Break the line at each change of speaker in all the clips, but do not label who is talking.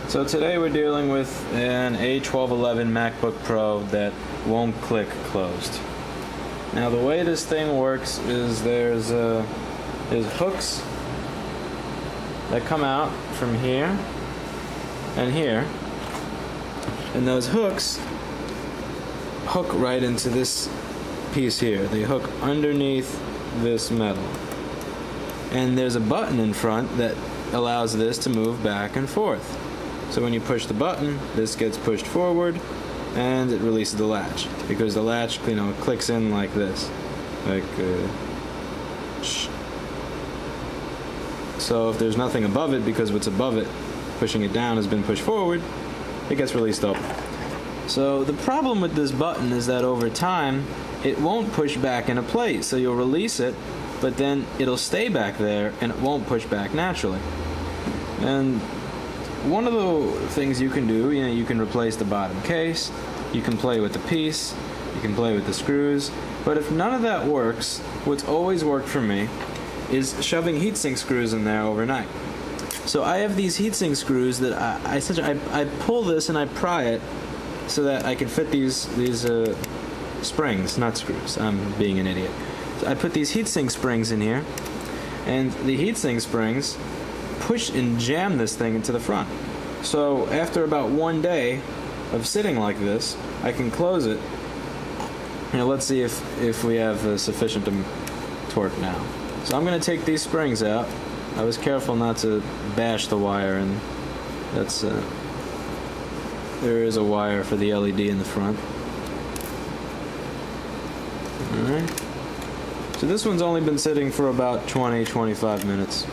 So today we're dealing with an A1211 MacBook Pro that won't click closed. Now the way this thing works is there's hooks that come out from here and here, and those hooks hook right into this piece here. They hook underneath this metal, and there's a button in front that allows this to move back and forth. So when you push the button, this gets pushed forward and it releases the latch, because the latch, clicks in like this, so if there's nothing above it, because what's above it, pushing it down, has been pushed forward, it gets released open. So the problem with this button is that over time it won't push back into place. So you'll release it, but then it'll stay back there and it won't push back naturally. And one of the things you can do, you can replace the bottom case, you can play with the piece, you can play with the screws, but if none of that works, what's always worked for me is shoving heatsink screws in there overnight. So I have these heatsink screws that I pull this and I pry it so that I can fit these springs, not screws. I'm being an idiot. So I put these heatsink springs in here, and the heatsink springs push and jam this thing into the front. So after about one day of sitting like this, I can close it. Let's see if we have sufficient torque now. So I'm going to take these springs out. I was careful not to bash the wire, and that's there is a wire for the LED in the front. Alright. So this one's only been sitting for about 20-25 minutes.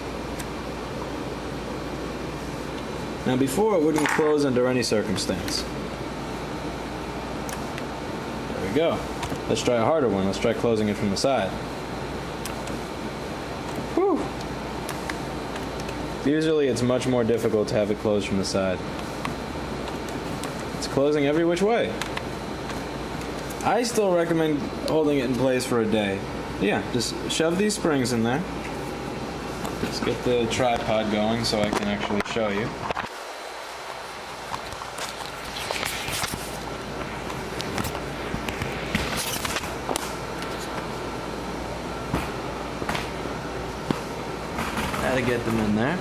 Now before, it wouldn't close under any circumstance. There we go. Let's try a harder one. Let's try closing it from the side. Whew. Usually it's much more difficult to have it closed from the side. It's closing every which way. I still recommend holding it in place for a day. Yeah, just shove these springs in there. Let's get the tripod going so I can actually show you. Gotta get them in there.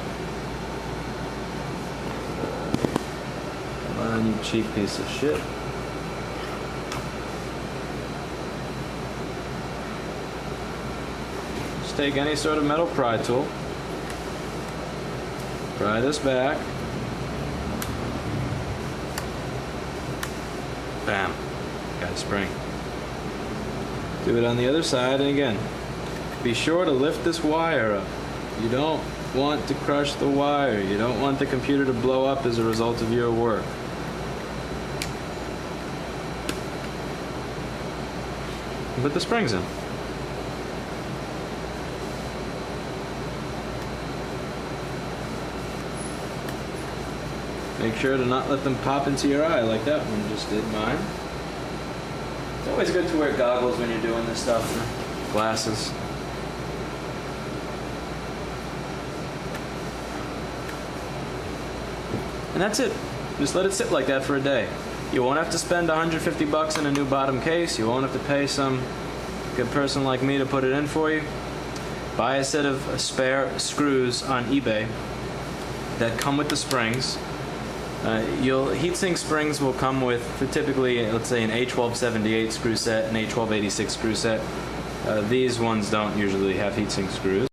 Come on, you cheap piece of shit. Just take any sort of metal pry tool. Pry this back. Bam. Got a spring. Do it on the other side, and again, be sure to lift this wire up. You don't want to crush the wire. You don't want the computer to blow up as a result of your work. Put the springs in. Make sure to not let them pop into your eye like that one just did mine. It's always good to wear goggles when you're doing this stuff. Glasses. And that's it. Just let it sit like that for a day. You won't have to spend $150 in a new bottom case. You won't have to pay some good person like me to put it in for you. Buy a set of spare screws on eBay that come with the springs. Heatsink springs will come with, typically, let's say, an A1278 screw set, an A1286 screw set. These ones don't usually have heatsink screws.